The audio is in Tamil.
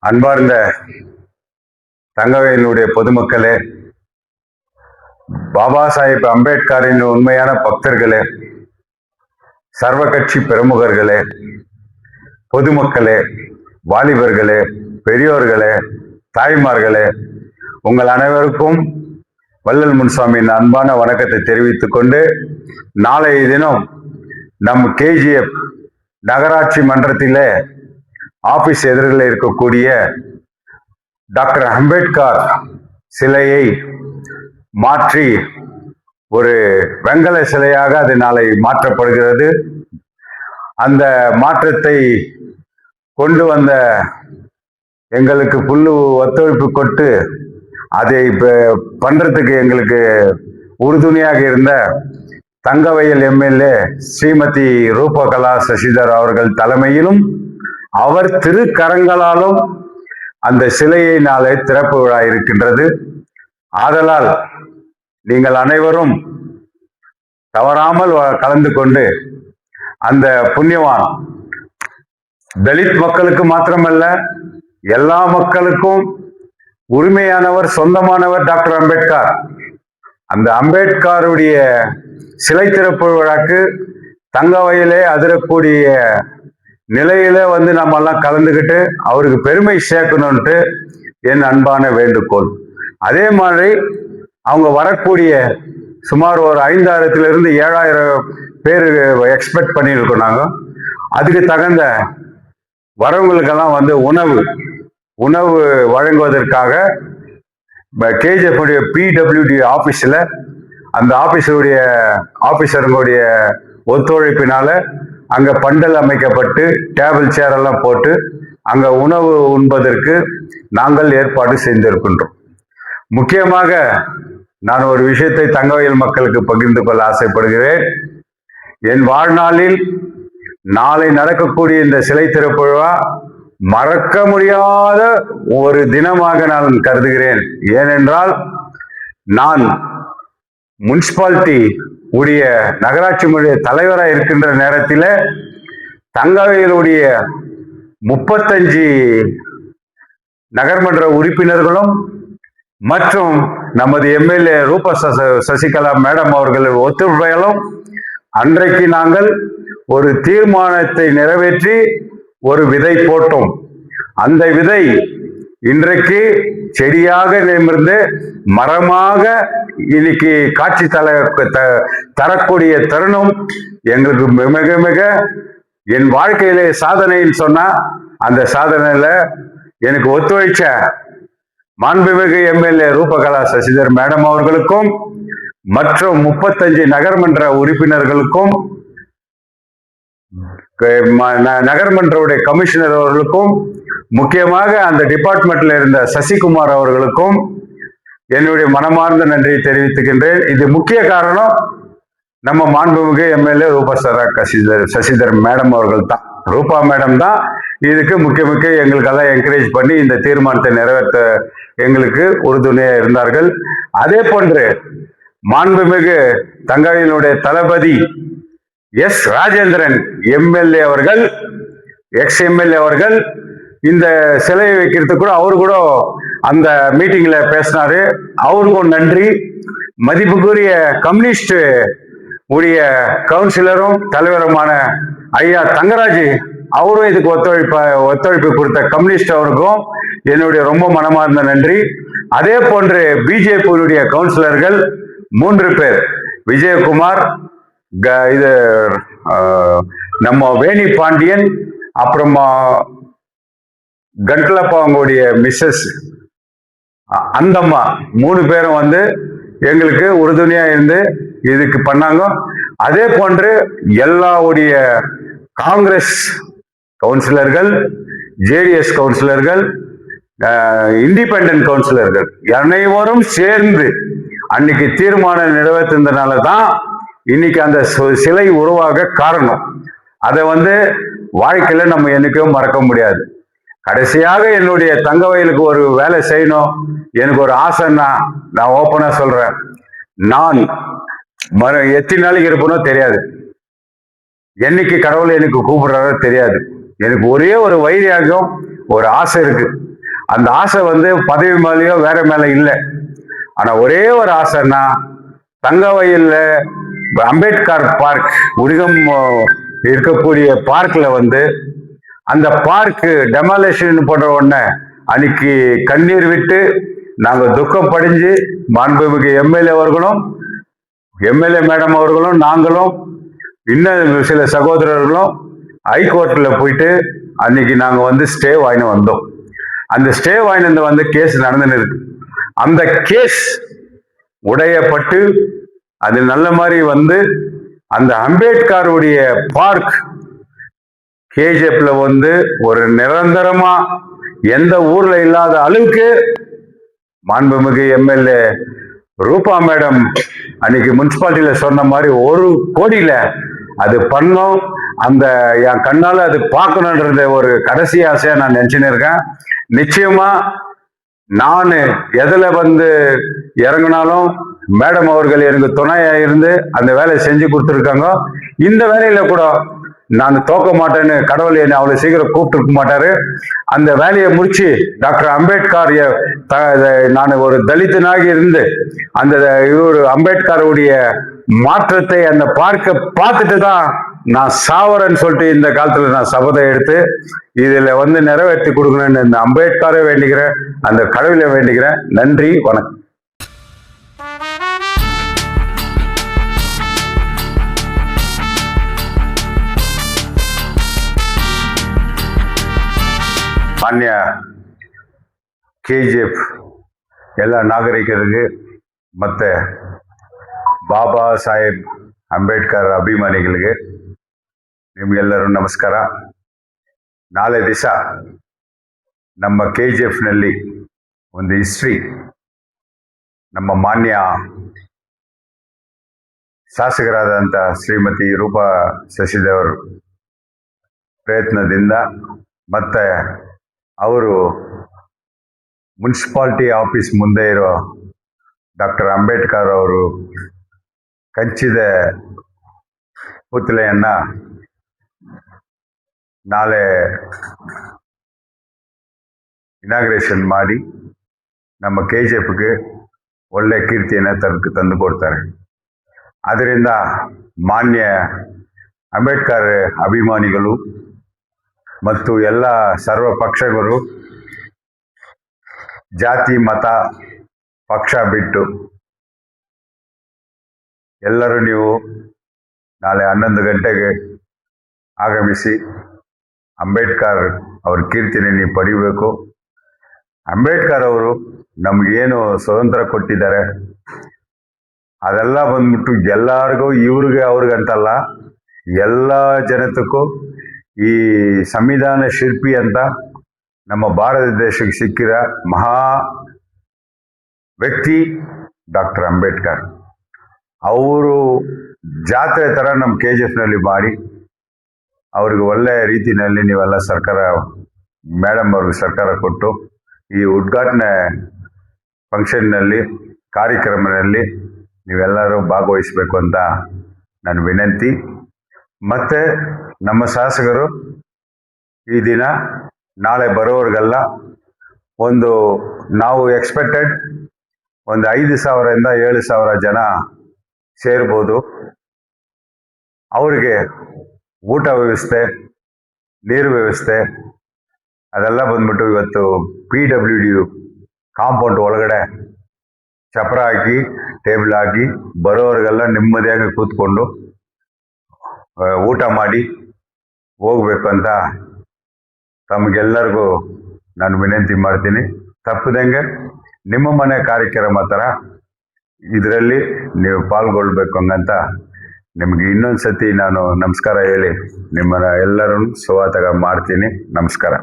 அன்பார்ந்த தங்கவேலுடைய பொதுமக்களே, பாபா சாஹேப் அம்பேத்கரின் உண்மையான பக்தர்களே, சர்வ கட்சி பிரமுகர்களே, பொதுமக்களே, வாலிபர்களே, பெரியோர்களே, தாய்மார்களே, உங்கள் அனைவருக்கும் வள்ளல் முன்சாமியின் அன்பான வணக்கத்தை தெரிவித்துக் கொண்டு, நாளைய தினம் நம் KGF நகராட்சி மன்றத்திலே ஆபீஸ் எதிரில் இருக்கக்கூடிய டாக்டர் அம்பேத்கர் சிலையை மாற்றி ஒரு வெங்கல சிலையாக அது நாளை மாற்றப்படுகிறது. அந்த மாற்றத்தை கொண்டு வந்த எங்களுக்கு புல்லு ஒத்துழைப்பு கொண்டு அதை பண்றதுக்கு எங்களுக்கு உறுதுணையாக இருந்த தங்கவயல் MLA ஸ்ரீமதி ரூபகலா சசிதர் அவர்கள் தலைமையிலும் அவர் திருக்கரங்களாலும் அந்த சிலையை நாளை திறப்பு விழா இருக்கின்றது. ஆதலால் நீங்கள் அனைவரும் தவறாமல் கலந்து கொண்டு அந்த புண்ணியவான் தலித் மக்களுக்கு மாத்திரமல்ல எல்லா மக்களுக்கும் உரிமையானவர், சொந்தமானவர் டாக்டர் அம்பேத்கர். அந்த அம்பேத்கருடைய சிலை திறப்பு விழாக்கு தங்கவயலே அதிரக்கூடிய நிலையில நம்ம எல்லாம் கலந்துக்கிட்டு அவருக்கு பெருமை சேர்க்கணும்ட்டு என் அன்பான வேண்டுகோள். அதே மாதிரி அவங்க வரக்கூடிய சுமார் ஒரு 5000 7000 பேர் எக்ஸ்பெக்ட் பண்ணியிருக்கோம். நாங்கள் அதுக்கு தகுந்த வரவங்களுக்கெல்லாம் உணவு வழங்குவதற்காக KGF PWD ஆபீஸ்ல அந்த ஆபீசருடைய ஒத்துழைப்பினால அங்க பண்டல் அமைக்கப்பட்டு டேபிள் சேர் எல்லாம் போட்டு அங்க உணவு உண்பதற்கு நாங்கள் ஏற்பாடு செய்திருக்கின்றோம். முக்கியமாக நான் ஒரு விஷயத்தை தங்கவயல் மக்களுக்கு பகிர்ந்து கொள்ள ஆசைப்படுகிறேன். என் வாழ்நாளில் நாளை நடக்கக்கூடிய இந்த சிலை திறப்பு விழா மறக்க முடியாத ஒரு தினமாக நான் கருதுகிறேன். ஏனென்றால் நான் முனிசிபாலிட்டி உடைய நகராட்சி தலைவராக இருக்கின்ற நேரத்தில் தங்கவயலுடைய 35 நகர்மன்ற உறுப்பினர்களும் மற்றும் நமது MLA ரூப சசிகலா மேடம் அவர்கள் ஒத்துழைப்பாலும் அன்றைக்கு நாங்கள் ஒரு தீர்மானத்தை நிறைவேற்றி ஒரு விதை போட்டோம். அந்த விதை இன்றைக்கு செடியாக நிமிர்ந்து மரமாக இன்னைக்கு காட்சி தரக்கூடிய தருணம் எங்களுக்கு மிக மிக என் வாழ்க்கையிலே சாதனைன்னு சொன்னா அந்த சாதனையில எனக்கு ஒத்துழைச்ச மாண்புமிகு MLA ரூபகலா சசிதர் மேடம் அவர்களுக்கும் மற்றும் 35 நகர்மன்ற உறுப்பினர்களுக்கும் நகர்மன்றவுடைய கமிஷனர் அவர்களுக்கும் முக்கியமாக அந்த டிபார்ட்மெண்ட்ல இருந்த சசிகுமார் அவர்களுக்கும் என்னுடைய மனமார்ந்த நன்றியை தெரிவித்துக்கின்றேன். இது முக்கிய காரணம் நம்ம மாண்புமிகு MLA சசிதர் மேடம் அவர்கள் தான், ரூபா மேடம் தான் இதுக்கு முக்கிய எங்களுக்கெல்லாம் என்கரேஜ் பண்ணி இந்த தீர்மானத்தை நிறைவேற்ற எங்களுக்கு உறுதுணையா இருந்தார்கள். அதே போன்று மாண்புமிகு தங்கவேலுடைய தளபதி S. ராஜேந்திரன் MLA அவர்கள், ex-MLA அவர்கள் இந்த சிலையை வைக்கிறதுக்கு கூட அவரு கூட அந்த மீட்டிங்ல பேசினாரு. அவருக்கும் நன்றி. மதிப்புக்குரிய கம்யூனிஸ்ட் உடைய கவுன்சிலரும் தலைவருமான ஐயா தங்கராஜ் அவரும் இதுக்கு ஒத்துழைப்பு கொடுத்த கம்யூனிஸ்ட் அவருக்கும் என்னுடைய ரொம்ப மனமார்ந்த நன்றி. அதே போன்று BJP கவுன்சிலர்கள் 3 பேர், விஜயகுமார், இது நம்ம வேணி பாண்டியன், அப்புறமா கண்டலப்பா அவங்களுடைய மிஸ்ஸஸ் அந்தம்மா 3 பேரும் எங்களுக்கு உறுதுணையா இருந்து இதுக்கு பண்ணாங்க. அதே போன்று எல்லாவுடைய காங்கிரஸ் கவுன்சிலர்கள், JDS கவுன்சிலர்கள், இண்டிபெண்டன்ட் கவுன்சிலர்கள் அனைவரும் சேர்ந்து அன்னைக்கு தீர்மானம் நிறைவேற்றினால தான் இன்னைக்கு அந்த சிலை உருவாக காரணம். அதை வாழ்க்கையில நம்ம என்னைக்கும் மறக்க முடியாது. கடைசியாக என்னுடைய தங்கவயலுக்கு ஒரு வேலை செய்யணும், எனக்கு ஒரு ஆசைன்னா நான் ஓப்பனா சொல்றேன், நான் எத்தனை நாளைக்கு இருப்பனோ தெரியாது, என்னைக்கு கடவுளை எனக்கு கூப்பிடுறாரோ தெரியாது. எனக்கு ஒரே ஒரு வைராகியம், ஒரு ஆசை இருக்கு. அந்த ஆசை வந்து பதவி மேலேயோ வேற மேல இல்லை. ஆனா ஒரே ஒரு ஆசைன்னா, தங்கவயல்ல அம்பேத்கர் பார்க் உரிகம் இருக்கக்கூடிய பார்க்ல வந்து அந்த பார்க் டெமாலேஷன் போன்ற உடனே அன்னைக்கு கண்ணீர் விட்டு நாங்க துக்கம் படிஞ்சு மாண்புமிகு எம்எல்ஏ அவர்களும் எம்எல்ஏ மேடம் அவர்களும் நாங்களும் இன்னும் சில சகோதரர்களும் ஹைகோர்ட்ல போயிட்டு அன்னைக்கு நாங்க வந்து ஸ்டே வாங்கிட்டு வந்தோம். அந்த ஸ்டே வாங்கிட்டு வந்து கேஸ் நடந்துன்னு இருக்கு. அந்த கேஸ் உடையப்பட்டு அது நல்ல மாதிரி வந்து அந்த அம்பேத்கருடைய பார்க் கேஜிஎஃப்ல வந்து ஒரு நிரந்தரமா எந்த ஊர்ல இல்லாத அளவுக்கு மாண்புமிகு எம்எல்ஏ ரூபா மேடம் அன்னைக்கு முனிசிபாலிட்டியில சொன்ன மாதிரி 1 கோடியில அது பண்ணோம். அந்த என் கண்ணால அது பார்க்கணுன்றத ஒரு கடைசி ஆசையா நான் நினைச்சுன்னு இருக்கேன். நிச்சயமா நான் எதுல வந்து இறங்கினாலும் மேடம் அவர்கள் எனக்கு துணையா இருந்து அந்த வேலையை செஞ்சு கொடுத்துருக்காங்க. இந்த வேலையில கூட நான் தோக்க மாட்டேன்னு கடவுள் என்னை அவ்வளவு சீக்கிரம் கூப்பிட்டு இருக்க மாட்டாரு. அந்த வேலையை முடிச்சு டாக்டர் அம்பேத்கர் நான் ஒரு தலித்தனாகி இருந்து அந்த இவர் அம்பேத்கருடைய மாற்றத்தை அந்த பார்க்க பார்த்துட்டு தான் நான் சாவரன்னு சொல்லிட்டு இந்த காலத்துல நான் சபதம் எடுத்து இதுல வந்து நிறைவேற்றி கொடுக்கணும்னு இந்த அம்பேத்கரை வேண்டிக்கிறேன், அந்த கடவுளை வேண்டிக்கிறேன். நன்றி, வணக்கம். ಮಾನ್ಯ KGF ಎಲ್ಲ ನಾಗರಿಕರಿಗೆ ಮತ್ತೆ ಬಾಬಾ ಸಾಹೇಬ್ ಅಂಬೇಡ್ಕರ್ ಅಭಿಮಾನಿಗಳಿಗೆ ನಿಮಗೆಲ್ಲರೂ ನಮಸ್ಕಾರ. ನಾಳೆ ದಿವಸ ನಮ್ಮ KGFನಲ್ಲಿ ಒಂದು ಹಿಸ್ಟ್ರಿ ನಮ್ಮ ಮಾನ್ಯ ಶಾಸಕರಾದಂಥ ಶ್ರೀಮತಿ ರೂಪಾ ಶಶಿದೇವರ ಪ್ರಯತ್ನದಿಂದ ಮತ್ತೆ ಅವರು ಮುನ್ಸಿಪಾಲ್ಟಿ ಆಫೀಸ್ ಮುಂದೆ ಇರೋ ಡಾಕ್ಟರ್ ಅಂಬೇಡ್ಕರ್ ಅವರು ಕಂಚಿದ ಪುತ್ಲೆಯನ್ನ ನಾಳೆ ಇನಾಗ್ರೇಷನ್ ಮಾಡಿ ನಮ್ಮ KGFಗೆ ಒಳ್ಳೆ ಕೀರ್ತಿಯನ್ನು ತಂದು ಕೊಡ್ತಾರೆ. ಅದರಿಂದ ಮಾನ್ಯ ಅಂಬೇಡ್ಕರ್ ಅಭಿಮಾನಿಗಳು ಮತ್ತು ಎಲ್ಲ ಸರ್ವ ಪಕ್ಷಗಳು ಜಾತಿ ಮತ ಪಕ್ಷ ಬಿಟ್ಟು ಎಲ್ಲರೂ ನೀವು ನಾಳೆ 11 ಗಂಟೆಗೆ ಆಗಮಿಸಿ ಅಂಬೇಡ್ಕರ್ ಅವ್ರ ಕೀರ್ತಿನ ನೀವು ಪಡಿಬೇಕು. ಅಂಬೇಡ್ಕರ್ ಅವರು ನಮಗೇನು ಸ್ವತಂತ್ರ ಕೊಟ್ಟಿದ್ದಾರೆ ಅದೆಲ್ಲ ಬಂದ್ಬಿಟ್ಟು ಎಲ್ಲರಿಗೂ ಇವ್ರಿಗೆ ಅವ್ರಿಗಂತಲ್ಲ, ಎಲ್ಲ ಜನತಕ್ಕೂ ಈ ಸಂವಿಧಾನ ಶಿಲ್ಪಿ ಅಂತ ನಮ್ಮ ಭಾರತ ದೇಶಕ್ಕೆ ಸಿಕ್ಕಿದ ಮಹಾ ವ್ಯಕ್ತಿ ಡಾಕ್ಟರ್ ಅಂಬೇಡ್ಕರ್. ಅವರು ಜಾತ್ರೆ ಥರ ನಮ್ಮ KGFನಲ್ಲಿ ಮಾಡಿ ಅವ್ರಿಗೆ ಒಳ್ಳೆ ರೀತಿಯಲ್ಲಿ ನೀವೆಲ್ಲ ಸರ್ಕಾರ ಮೇಡಮ್ ಅವ್ರಿಗೆ ಸರ್ಕಾರ ಕೊಟ್ಟು ಈ ಉದ್ಘಾಟನೆ ಫಂಕ್ಷನ್ನಲ್ಲಿ ಕಾರ್ಯಕ್ರಮದಲ್ಲಿ ನೀವೆಲ್ಲರೂ ಭಾಗವಹಿಸಬೇಕು ಅಂತ ನನ್ನ ವಿನಂತಿ. ಮತ್ತೆ ನಮ್ಮ ಶಾಸಕರು ಈ ದಿನ ನಾಳೆ ಬರೋರಿಗೆಲ್ಲ ಒಂದು ನಾವು ಎಕ್ಸ್ಪೆಕ್ಟೆಡ್ ಒಂದು 5,000 ಇಂದ 7,000 ಜನ ಸೇರ್ಬೋದು. ಅವರಿಗೆ ಊಟ ವ್ಯವಸ್ಥೆ, ನೀರು ವ್ಯವಸ್ಥೆ ಅದೆಲ್ಲ ಬಂದ್ಬಿಟ್ಟು ಇವತ್ತು PWD ಕಾಂಪೌಂಡ್ ಒಳಗಡೆ ಚಪ್ರ ಹಾಕಿ ಟೇಬಲ್ ಹಾಕಿ ಬರೋರಿಗೆಲ್ಲ ನೆಮ್ಮದಿಯಾಗಿ ಕೂತ್ಕೊಂಡು ಊಟ ಮಾಡಿ ಹೋಗ್ಬೇಕು ಅಂತ ತಮಗೆಲ್ಲರಿಗೂ ನಾನು ವಿನಂತಿ ಮಾಡ್ತೀನಿ. ತಪ್ಪದಂಗೆ ನಿಮ್ಮ ಮನೆ ಕಾರ್ಯಕ್ರಮ ಥರ ಇದರಲ್ಲಿ ನೀವು ಪಾಲ್ಗೊಳ್ಬೇಕು ಹಂಗಂತ ನಿಮ್ಗೆ ಇನ್ನೊಂದು ಸತಿ ನಾನು ನಮಸ್ಕಾರ ಹೇಳಿ ನಿಮ್ಮನ್ನ ಎಲ್ಲರೂ ಸ್ವಾಗತ ಮಾಡ್ತೀನಿ. ನಮಸ್ಕಾರ.